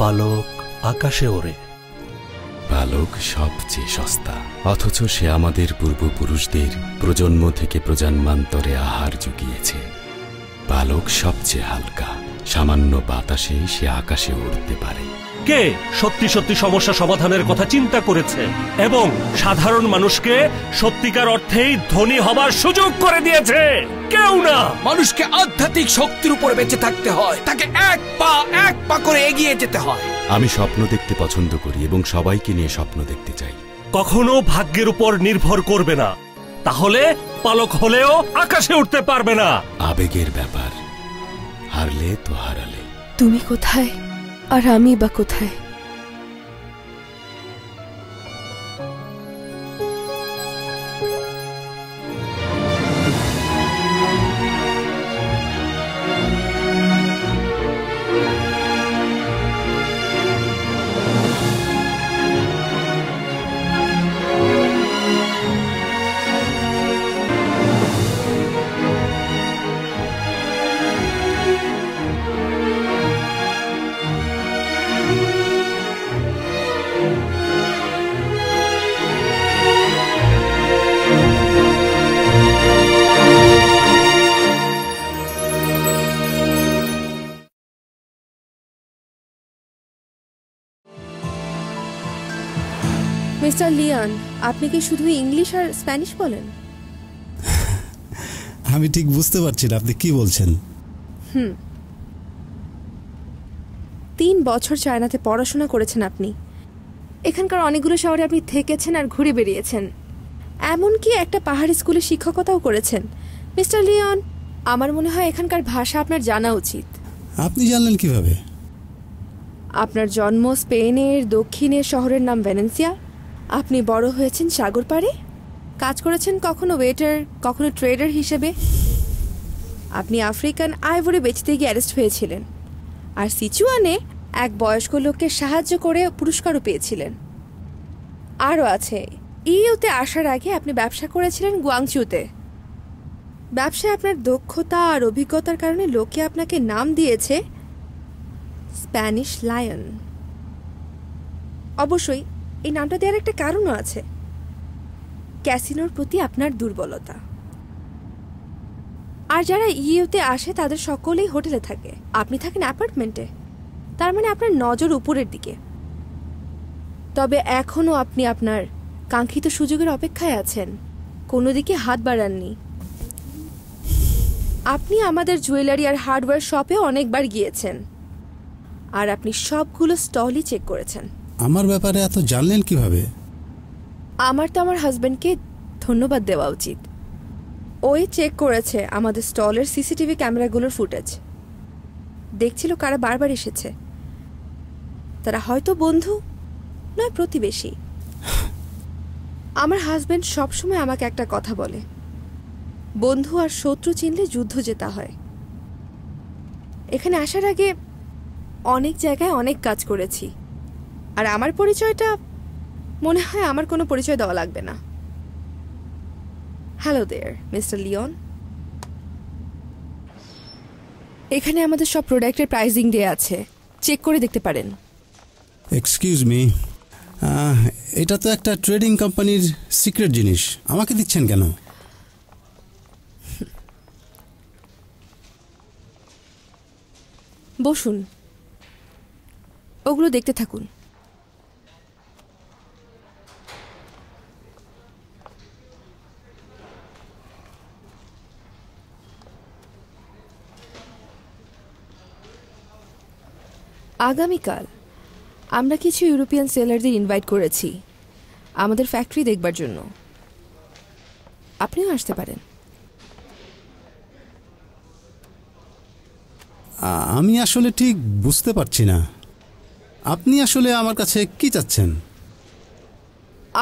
পালক আকাশে ওড়ে। পালক সবচেয়ে সস্তা, অথচ সে আমাদের পূর্বপুরুষদের প্রজন্ম থেকে প্রজন্মান্তরে আহার জুগিয়েছে। পালক সবচেয়ে হালকা, সামান্য বাতাসে সে আকাশে উড়তে পারে। কে সত্যি সত্যি সমস্যা সমাধানের কথা চিন্তা করেছে এবং সাধারণ মানুষকে সত্যিকার অর্থেই ধনী হবার সুযোগ করে দিয়েছে? কেউ না। মানুষকে আধ্যাত্মিক শক্তির উপর বেঁচে থাকতে হয়, তাকে এক পা করে এগিয়ে যেতে হয়। আমি স্বপ্ন দেখতে পছন্দ করি এবং সবাইকে নিয়ে স্বপ্ন দেখতে চাই। কখনো ভাগ্যের উপর নির্ভর করবে না, তাহলে পালক হলেও আকাশে উঠতে পারবে না। আবেগের ব্যাপার, হারলে তো হারালে। তুমি কোথায় আর আমি বা কোথায়? মিস্টার লিওন, আপনি কি শুধু ইংলিশ আর স্প্যানিশ বলেন? আমি ঠিক বুঝতে পারছি না আপনি কি বলছেন। 3 বছর চায়নাতে পড়াশোনা করেছেন আপনি। এখানকার অনেকগুলো শহরে আপনি থেকেছেন আর ঘুরে বেরিয়েছেন, এমনকি একটা পাহাড়ি স্কুলে শিক্ষকতাও করেছেন। মিস্টার লিওন, আমার মনে হয় এখানকার ভাষা আপনার জানা উচিত। আপনি জানলেন কিভাবে? আপনার জন্ম স্পেনের দক্ষিণের শহরের নাম ভেনেন্সিয়া। আপনি বড় হয়েছেন সাগর পাড়ে, কাজ করেছেন কখনো ওয়েটার, কখনো ট্রেডার হিসেবে। আপনি আফ্রিকান আইভরি বেচতে গিয়ে অ্যারেস্ট হয়েছিলেন, আর সিচুয়ানে এক বয়স্ক লোককে সাহায্য করে পুরস্কারও পেয়েছিলেন। আরও আছে, ইউতে আসার আগে আপনি ব্যবসা করেছিলেন গুয়াংচুতে। ব্যবসায় আপনার দক্ষতা আর অভিজ্ঞতার কারণে লোকে আপনাকে নাম দিয়েছে স্প্যানিশ লায়ন। অবশ্যই এই নামটা দেওয়ার একটা কারণও আছে, ক্যাসিনোর প্রতি আপনার দুর্বলতা। আর যারা ইউতে আসে তাদের সকলেই হোটেলে থাকে, আপনি থাকেন অ্যাপার্টমেন্টে। তার মানে আপনার নজর উপরের দিকে। তবে এখনও আপনি আপনার কাঙ্ক্ষিত সুযোগের অপেক্ষায় আছেন, কোনো দিকে হাত বাড়াননি। আপনি আমাদের জুয়েলারি আর হার্ডওয়্যার শপে অনেকবার গিয়েছেন, আর আপনি সবগুলো স্টলই চেক করেছেন। আমার ব্যাপারে এত জানলেন কিভাবে? আমার তো আমার হাজব্যান্ডকে ধন্যবাদ দেওয়া উচিত। ওই চেক করেছে আমাদের স্টলের সিসিটিভি ক্যামেরাগুলোর ফুটেজ, দেখছিল কারা বারবার এসেছে। তারা হয়তো বন্ধু নয় প্রতিবেশী। আমার হাজব্যান্ড সবসময় আমাকে একটা কথা বলে, বন্ধু আর শত্রু চিনলে যুদ্ধ জেতা হয়। এখানে আসার আগে অনেক জায়গায় অনেক কাজ করেছি, আর আমার পরিচয়টা মনে হয় আমার কোনো পরিচয় দেওয়া লাগবে না। Hello there mister Leon. এখানে আমাদের সব প্রোডাক্টের প্রাইসিং দেয়া আছে, চেক করে দেখতে পারেন। এক্সকিউজ মি, এটা তো একটা ট্রেডিং কোম্পানির সিক্রেট জিনিস, আমাকে দিচ্ছেন কেন? বসুন, ওগুলো দেখতে থাকুন। আগামীকাল আমরা কিছু ইউরোপিয়ান সেলারদের ইনভাইট করেছি আমাদের ফ্যাক্টরি দেখবার জন্য। আপনিও আসতে পারেন। আমি আসলে ঠিক বুঝতে পারছি না, আপনি আসলে আমার কাছে কি চাচ্ছেন?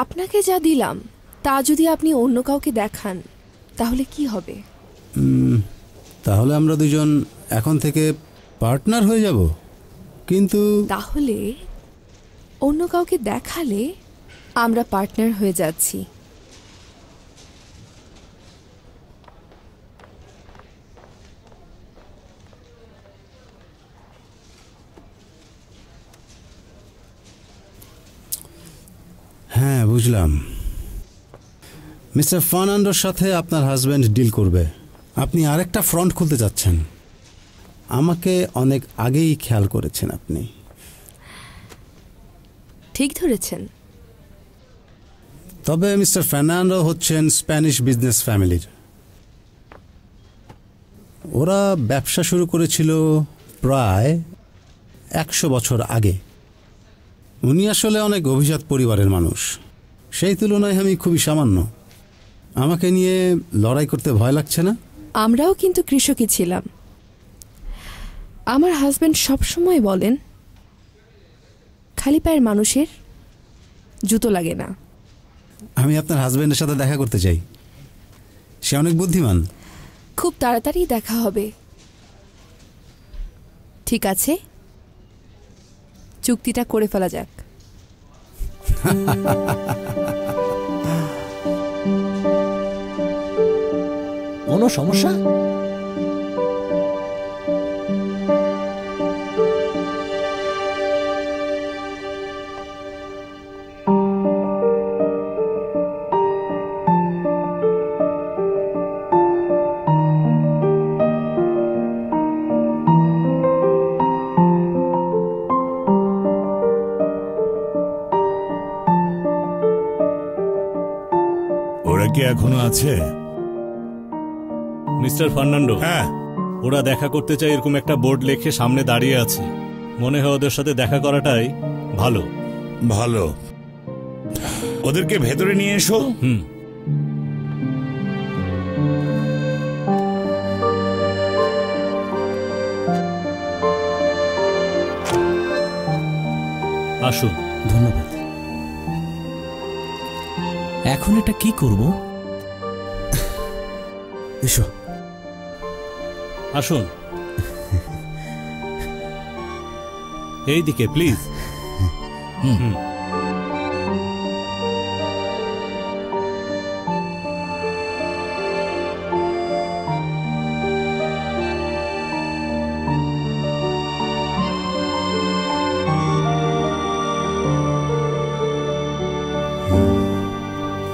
আপনাকে যা দিলাম তা যদি আপনি অন্য কাউকে দেখান তাহলে কি হবে? তাহলে আমরা দুজন এখন থেকে পার্টনার হয়ে যাব। কিন্তু তাহলে অন্য কাউকে দেখালে আমরা পার্টনার হয়ে যাচ্ছি। বুঝলাম। মিস্টার ফার্নান্ডোর সাথে আপনার হাজব্যান্ড ডিল করবে। আপনি আরেকটা ফ্রন্ট খুলতে যাচ্ছেন। আমাকে অনেক আগেই খেয়াল করেছেন আপনি। ঠিক ধরেছেন। তবে মিস্টার ফার্নান্ডো হচ্ছেন স্প্যানিশ বিজনেস ফ্যামিলির। ওরা ব্যবসা শুরু করেছিল প্রায় 100 বছর আগে। উনি আসলে অনেক অভিজাত পরিবারের মানুষ। সেই তুলনায় আমি খুবই সামান্য। আমাকে নিয়ে লড়াই করতে ভয় লাগছে না? আমরাও কিন্তু কৃষকই ছিলাম। আমার হাজব্যান্ড সবসময় বলেন, খালি পায়ের মানুষের জুতো লাগে না। আমি আপনার হাজব্যান্ডের সাথে দেখা করতে চাই। সে অনেক বুদ্ধিমান। খুব তাড়াতাড়ি দেখা হবে। ঠিক আছে, চুক্তিটা করে ফেলা যাক। কোনো সমস্যা? ওরা কি এখনো আছে? মিস্টার ফার্নান্ডো, হ্যাঁ, ওরা দেখা করতে চায় এরকম একটা বোর্ড লেখে সামনে দাঁড়িয়ে আছে। মনে হয় ওদের সাথে দেখা করাটাই ভালো। ভালো। ওদেরকে ভেতরে নিয়ে এসো। আসুন। ধন্যবাদ। এখন এটা কি করব? এসো। আসুন এই দিকে please.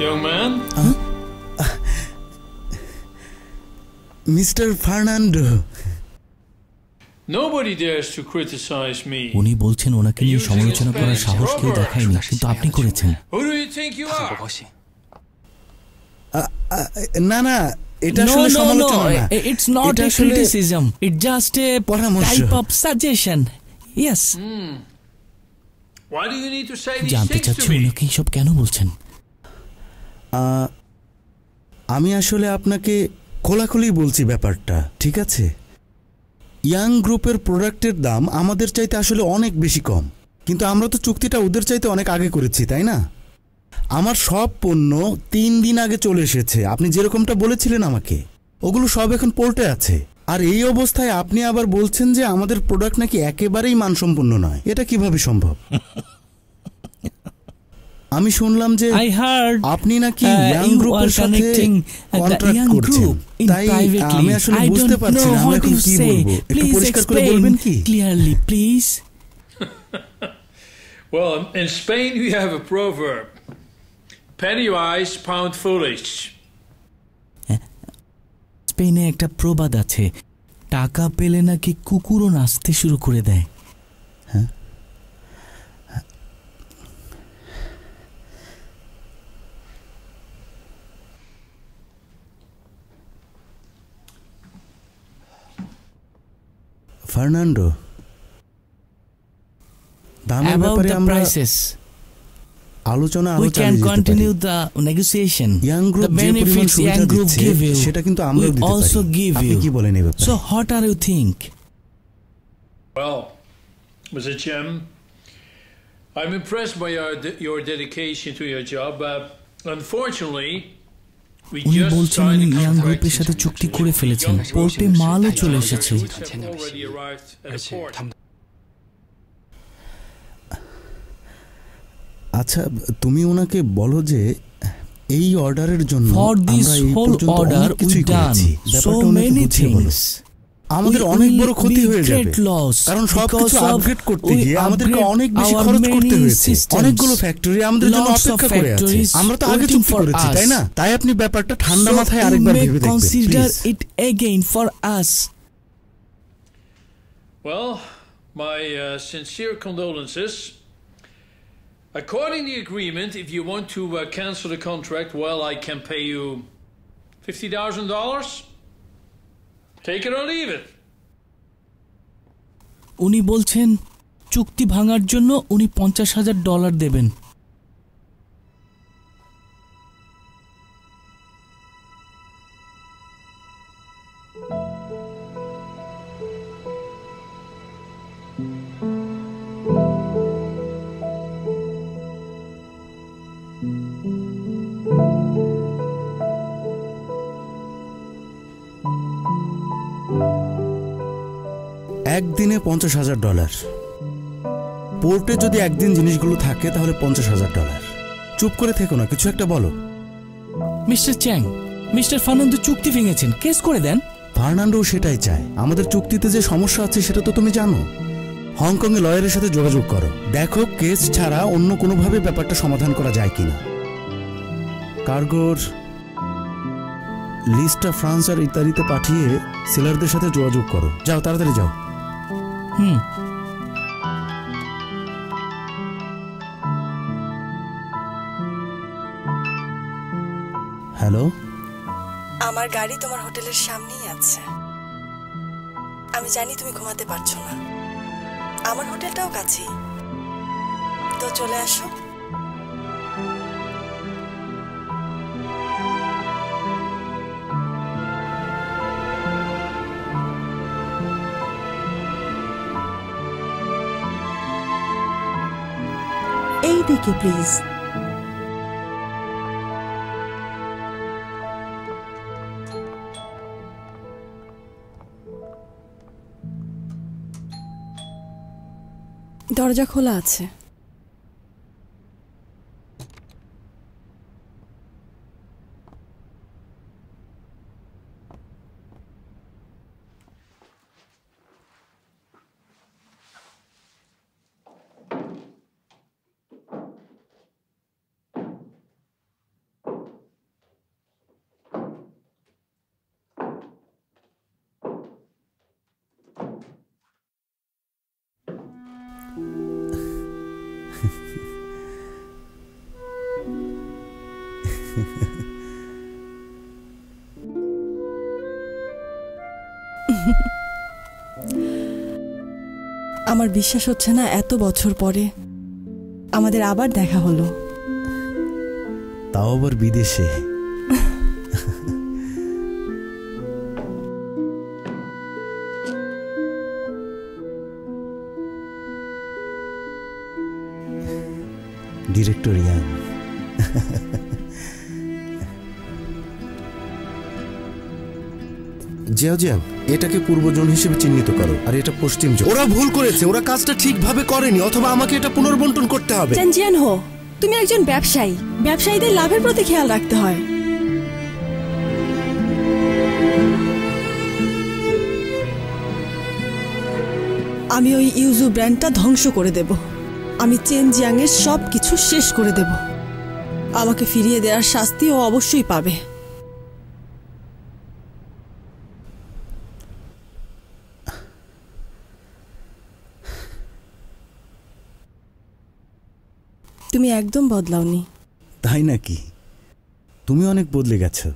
Young man? Mr. Fernando. Nobody dares to criticize me. উনি বলছেন ওনাকে নিয়ে সমালোচনা করার সাহস কেউ দেখায়নি, কিন্তু আপনি করেছেন। Who do you think you are? না না, এটা আসলে সমালোচনা না। It's not a criticism. It's just a type of suggestion. Yes. Why do you need to say these জানতে things চাচ্ছি to me? ওনাকে এইসব কেন বলছেন? আমি আসলে আপনাকে খোলাখুলি বলছি ব্যাপারটা, ঠিক আছে? ইয়াং গ্রুপের প্রোডাক্টের দাম আমাদের চাইতে আসলে অনেক বেশি কম, কিন্তু আমরা তো চুক্তিটা ওদের চাইতে অনেক আগে করেছি, তাই না? আমার সব পণ্য 3 দিন আগে চলে এসেছে। আপনি যেরকমটা বলেছিলেন আমাকে, ওগুলো সব এখন পোর্টে আছে। আর এই অবস্থায় আপনি আবার বলছেন যে আমাদের প্রোডাক্ট নাকি একেবারেই মানসম্পন্ন নয়। এটা কিভাবে সম্ভব? আমি শুনলাম যে আপনি নাকি ইয়াং গ্রুপের সাথে কন্ট্রাক্ট করছেন, তাই আমি আসলে বুঝতে পারছি না আমি এখন কি বলবো। একটু পরিষ্কার করে বলবেন কি? Clearly, please. Well, in Spain we have a proverb. Penny wise, pound foolish. স্পেনে একটা প্রবাদ আছে, টাকা পেলে নাকি কুকুরও নাচতে শুরু করে দেয়। হ্যাঁ, ফার্নান্ডো, দামের ব্যাপারে আমরা আলোচনা continue the negotiation. The benefits Young Group give you, সেটা কিন্তু আমরা দিতে পারি। আপনি কি বলেন এই ব্যাপারে? So what are you think? Well, Mr. Chem, I'm impressed by your dedication to your job, but unfortunately উনি বলছেন উনি ইয়াং গ্রুপের সাথে চুক্তি করে ফেলেছেন, পোর্টে মালও চলে এসেছে। আচ্ছা, তুমি ওনাকে বলো যে এই অর্ডারের জন্য For this whole order we done so many things. আমাদের অনেক বড় ক্ষতি হয়ে যাবে, কারণ সবকিছু আপগ্রেড করতে গিয়ে আমাদেরকে অনেক বেশি খরচ করতে হয়েছে। অনেকগুলো ফ্যাক্টরি আমাদের জন্য অপেক্ষা করে আছে, আমরা তো আগে চুক্তি করেছি, তাই না? তাই আপনি ব্যাপারটা ঠান্ডা মাথায় আরেকবার ভেবে দেখবেন, consider it again for us. Well, my sincere condolences. According to the agreement, if you want to cancel the contract, well, I can pay you $50,000. Take it or leave it. উনি বলছেন চুক্তি ভাঙার জন্য উনি $50,000 দেবেন। একদিনে $50,000। পোর্টে যদি একদিন জিনিসগুলো থাকে তাহলে $50,000। চুপ করে থেকো না, কিছু একটা বলো। মিস্টার চ্যাং, মিস্টার ফার্নান্দো চুক্তি ভেঙেছেন, কেস করে দেন। ফার্নান্ডো সেটাই চায়। আমাদের চুক্তিতে যে সমস্যা আছে সেটা তো তুমি জানো। হংকং এ লয়ারের সাথে যোগাযোগ করো, দেখো কেস ছাড়া অন্য কোনোভাবে ব্যাপারটা সমাধান করা যায় কিনা। কার্গোর লিস্টটা ফ্রান্স আর ইতালিতে পাঠিয়ে সেলারদের সাথে যোগাযোগ করো। যাও, তাড়াতাড়ি যাও। হ্যালো, আমার গাড়ি তোমার হোটেলের সামনেই আছে। আমি জানি তুমি ঘুমাতে পারছো না, আমার হোটেলটাও কাছেই, তো চলে আসো। এই দিকে প্লিজ। দরজা খোলা আছে। আমার বিশ্বাস হচ্ছে না এত বছর পরে আমাদের আবার দেখা হলো, তাও আবার বিদেশে। Director young. জিয়াও জিয়াং, এটাকে পূর্ব জোন হিসেবে চিহ্নিত করো, আর এটা পশ্চিম জোন। ওরা ভুল করেছে, ওরা কাজটা ঠিকভাবে করেনি, অথবা আমাকে এটা পুনর্বন্টন করতে হবে। চেনজিয়ান হো, তুমি একজন ব্যবসায়ী, ব্যবসায়ীদের লাভের প্রতি খেয়াল রাখতে হয়। আমি ওই ইউজু ব্র্যান্ডটা ধ্বংস করে দেব। আমি চেনজিয়াং এর সব কিছু শেষ করে দেব। আমাকে ফিরিয়ে দেওয়ার শাস্তি ও অবশ্যই পাবে। তুমি একদম বদলাওনি। তাই নাকি? তুমি অনেক বদলে গেছো,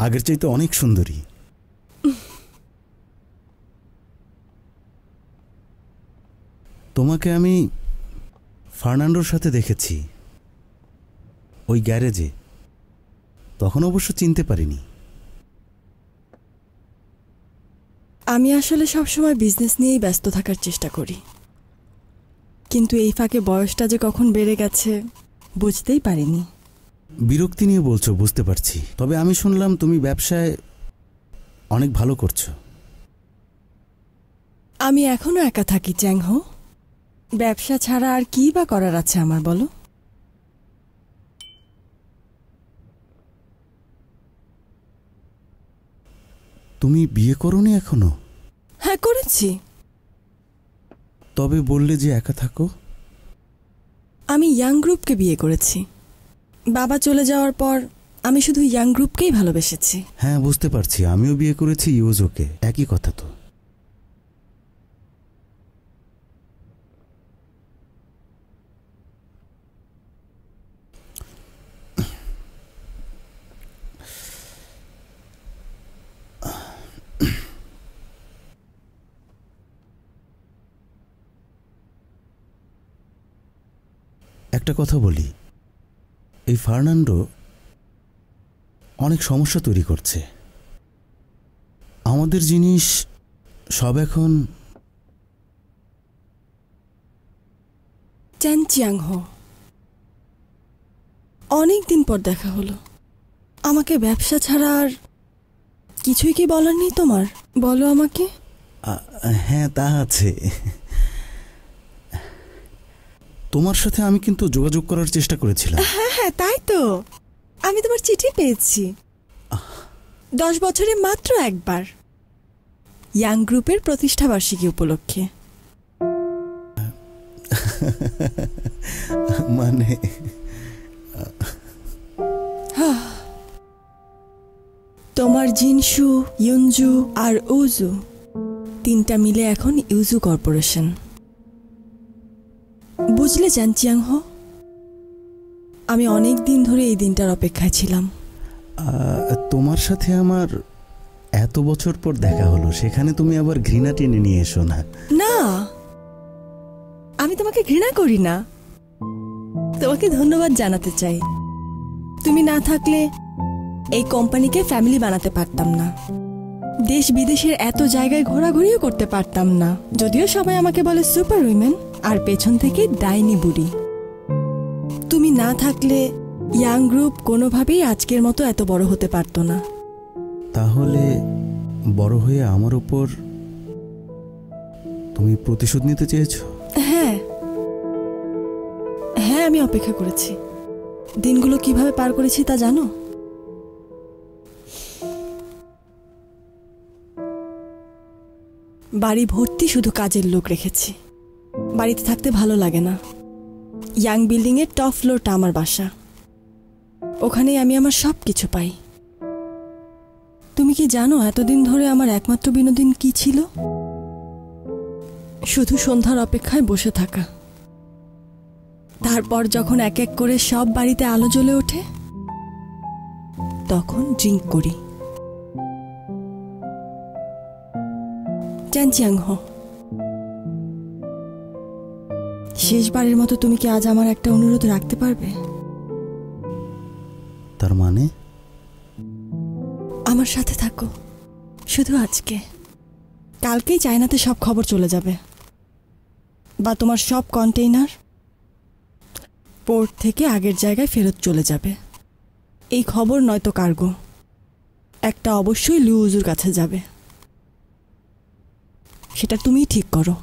আগের চাইতে অনেক সুন্দরী। তোমাকে আমি ফার্নান্ডোর সাথে দেখেছি ওই গ্যারেজে, তখন অবশ্য চিনতে পারিনি। আমি আসলে সবসময় বিজনেস নিয়েই ব্যস্ত থাকার চেষ্টা করি, কিন্তু এই ফাঁকে বয়সটা যে কখন বেড়ে গেছে বুঝতেই পারিনি। বিরক্তি নিয়ে বলছো, বুঝতে পারছি, তবে আমি শুনলাম তুমি ব্যবসায় অনেক ভালো করছো। আমি এখনো একা থাকি চ্যাংহো, ব্যবসা ছাড়া আর কি বা করার আছে আমার, বলো? তুমি বিয়ে করোনি এখনো? হ্যাঁ করেছি। তবে বললে যে একা থাকো। আমি ইয়াং গ্রুপকে বিয়ে করেছি। বাবা চলে যাওয়ার পর আমি শুধু ইয়াং গ্রুপকেই ভালোবেসেছি। হ্যাঁ বুঝতে পারছি, আমিও বিয়ে করেছি ইউজোকে, একই কথা তো। একটা কথা বলি, এই ফার্নান্ডো অনেক সমস্যা তৈরি করছে। আমাদের জিনিস সব এখন চ্যান চিয়াং হো, অনেক দিন পর দেখা হলো। আমাকে ব্যবসা ছাড়া আর কিছুই কি বলার নেই তোমার? বলো আমাকে। হ্যাঁ তা আছে। তোমার সাথে আমি কিন্তু যোগাযোগ করার চেষ্টা করেছিলাম। হ্যাঁ হ্যাঁ তাই তো, আমি তোমার চিঠি পেয়েছি। 10 বছরে মাত্র একবার, ইয়াং গ্রুপের প্রতিষ্ঠা বার্ষিকী উপলক্ষে। মানে তোমার জিনসু, ইউনজু আর উজু 3টা মিলে এখন ইউজু কর্পোরেশন। বুঝলে চ্যান চিয়াং হো, আমি অনেক দিন ধরে এই দিনটার অপেক্ষায় ছিলাম। তোমার সাথে আমার এত বছর পর দেখা হলো, সেখানে তুমি আবার ঘৃণা টেনে নিয়ে এসো না। না, আমি তোমাকে ঘৃণা করি না, তোমাকে ধন্যবাদ জানাতে চাই। তুমি না থাকলে এই কোম্পানিকে ফ্যামিলি বানাতে পারতাম না, দেশ বিদেশের এত জায়গায় ঘোরাঘুরিও করতে পারতাম না। যদিও সবাই আমাকে বলে সুপার উইমেন আর পেছন থেকে ডাইনি বুড়ি। তুমি না থাকলে ইয়াং গ্রুপ কোনোভাবেই আজকের মতো এত বড় হতে পারতো না। তাহলে বড় হয়ে আমার উপর তুমি প্রতিশোধ নিতে চেয়েছো? হ্যাঁ হ্যাঁ, আমি অপেক্ষা করেছি। দিনগুলো কিভাবে পার করেছি তা জানো? বাড়ি ভর্তি শুধু কাজের লোক রেখেছি। বাড়িতে থাকতে ভালো লাগে না। ইয়াং বিল্ডিং এর টপ ফ্লোরটা আমার বাসা, ওখানেই আমি আমার সব কিছু পাই। তুমি কি জানো এতদিন ধরে আমার একমাত্র বিনোদন কি ছিল? শুধু সন্ধ্যার অপেক্ষায় বসে থাকা। তারপর যখন এক এক করে সব বাড়িতে আলো জ্বলে ওঠে, তখন ড্রিঙ্ক করি। চ্যান চিয়াং হো, শেষবারের মতো তুমি কি আজ আমার একটা অনুরোধ রাখতে পারবে? তার মানে? আমার সাথে থাকো শুধু আজকে। কালকেই চায়নাতে সব খবর চলে যাবে, বা তোমার সব কন্টেইনার পোর্ট থেকে আগের জায়গায় ফেরত চলে যাবে। এই খবর নয়তো কার্গো, একটা অবশ্যই লিউজুর কাছে যাবে। সেটা তুমিই ঠিক করো।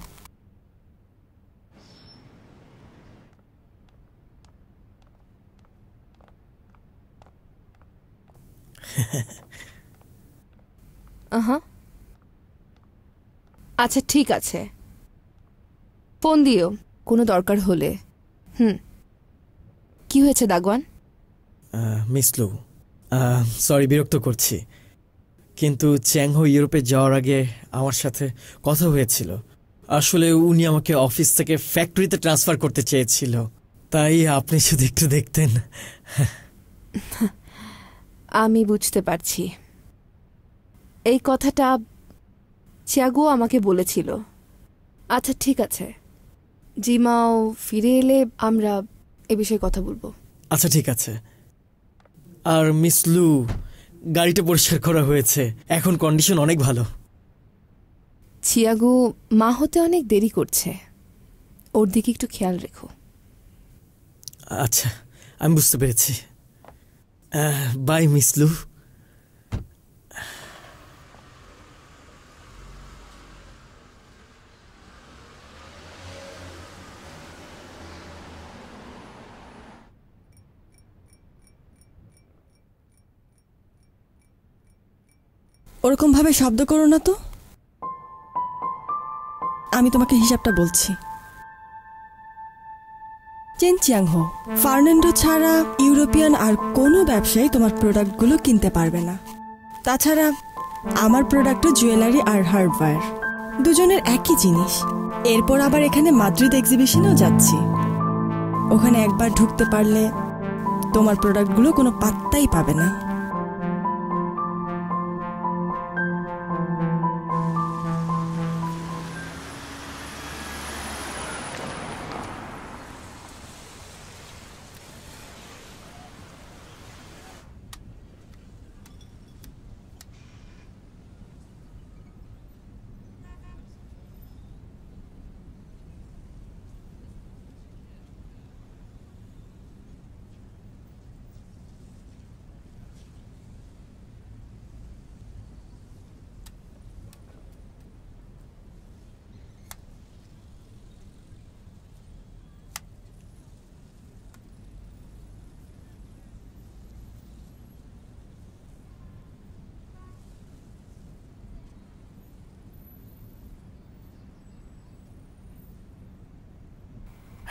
আচ্ছা ঠিক আছে, ফোন দিও কোনো দরকার হলে। কি হয়েছে দাগওয়ান? মিস লু, সরি বিরক্ত করছি, কিন্তু চ্যাংহো ইউরোপে যাওয়ার আগে আমার সাথে কথা হয়েছিল। আসলে উনি আমাকে অফিস থেকে ফ্যাক্টরিতে ট্রান্সফার করতে চেয়েছিল, তাই আপনি যদি একটু দেখতেন। আমি বুঝতে পারছি। এই কথাটা চিয়াগো আমাকে বলেছিল। আচ্ছা ঠিক আছে, জিমাও ফিরে এলে আমরা এ বিষয়ে কথা বলবো। আচ্ছা ঠিক আছে। আর মিস লু, গাড়িটা পরিষ্কার করা হয়েছে, এখন কন্ডিশন অনেক ভালো। চিয়াগো মা হতে অনেক দেরি করছে, ওর দিকে একটু খেয়াল রেখো। আচ্ছা, আমি বুঝতে পেরেছি। বাই মিস লু। ওরকম ভাবে শব্দ করো না তো। আমি তোমাকে হিসাবটা বলছি। চেন চিয়াংহো, ফার্নান্ডো ছাড়া ইউরোপিয়ান আর কোনো ব্যবসায়ী তোমার প্রোডাক্টগুলো কিনতে পারবে না। তাছাড়া আমার প্রোডাক্টও জুয়েলারি আর হার্ডওয়্যার, দুজনের একই জিনিস। এরপর আবার এখানে মাদ্রিদ এক্সিবিশনেও যাচ্ছি। ওখানে একবার ঢুকতে পারলে তোমার প্রোডাক্টগুলো কোনো পাত্তাই পাবে না।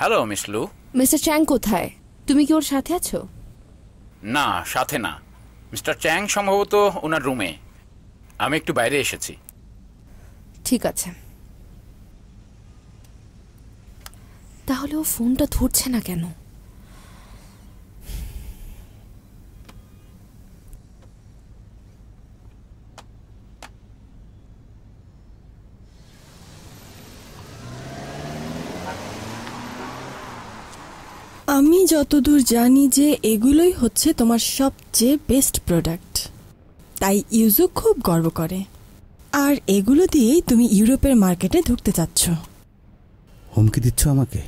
হ্যালো মিস লু। মিস্টার চ্যাং কোথায়? তুমি কি ওর সাথে আছো? না, সাথে না। মিস্টার চ্যাং সম্ভবত ওনার রুমে। আমি একটু বাইরে এসেছি। ঠিক আছে। তাহলে ও ফোনটা ধরছে না কেন? আমি যতদূর জানি যে এগুলোই হচ্ছে তোমার সবচেয়ে বেস্ট প্রোডাক্ট, তাই ইউজু খুব গর্ব করে। আর এগুলো দিয়েই তুমি ইউরোপের মার্কেটে ঢুকতে চাচ্ছ। হুমকি দিচ্ছ আমাকে?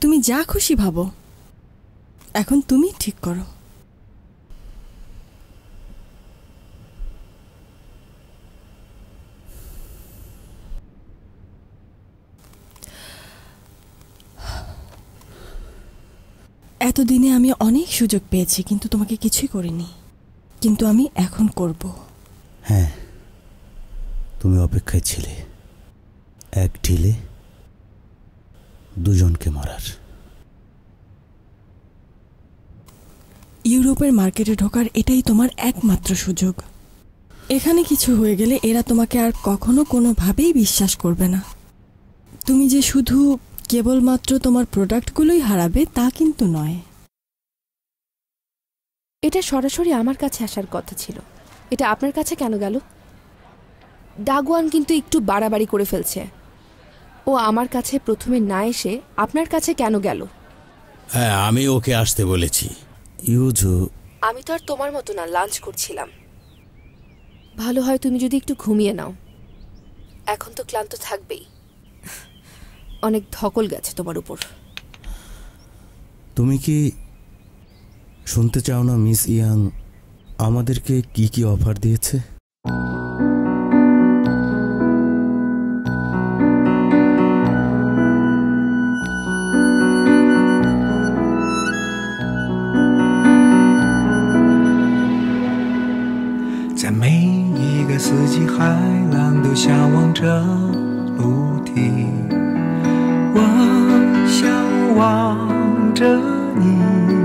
তুমি যা খুশি ভাবো, এখন তুমি ঠিক করো। এতদিনে আমি অনেক সুযোগ পেয়েছি, কিন্তু তোমাকে কিছুই করিনি। কিন্তু আমি এখন করব। হ্যাঁ, তুমি অপেক্ষায় ছিলে এক ঢিলে দুজনকে মারার। ইউরোপের মার্কেটে ঢোকার এটাই তোমার একমাত্র সুযোগ। এখানে কিছু হয়ে গেলে এরা তোমাকে আর কখনো কোনোভাবেই বিশ্বাস করবে না। তুমি যে শুধু কেবলমাত্র তোমার প্রোডাক্টগুলোই হারাবে তা কিন্তু নয়। এটা সরাসরি আমার কাছে আসার কথা ছিল, এটা আপনার কাছে কেন গেল? দাগুয়ান কিন্তু একটু বাড়াবাড়ি করে ফেলছে। ও আমার কাছে প্রথমে না এসে আপনার কাছে কেন গেল? হ্যাঁ, আমি ওকে আসতে বলেছি। ইউজু, আমি তো আর তোমার মতো না, লাঞ্চ করছিলাম। ভালো হয় তুমি যদি একটু ঘুমিয়ে নাও। এখন তো ক্লান্ত থাকবেই, অনেক ধকল গেছে তোমার উপর। তুমি কি শুনতে চাও না মিস ইয়াং আমাদেরকে কি কি অফার দিয়েছে?在每一个四季，海浪都向往着陆地。我向往着你。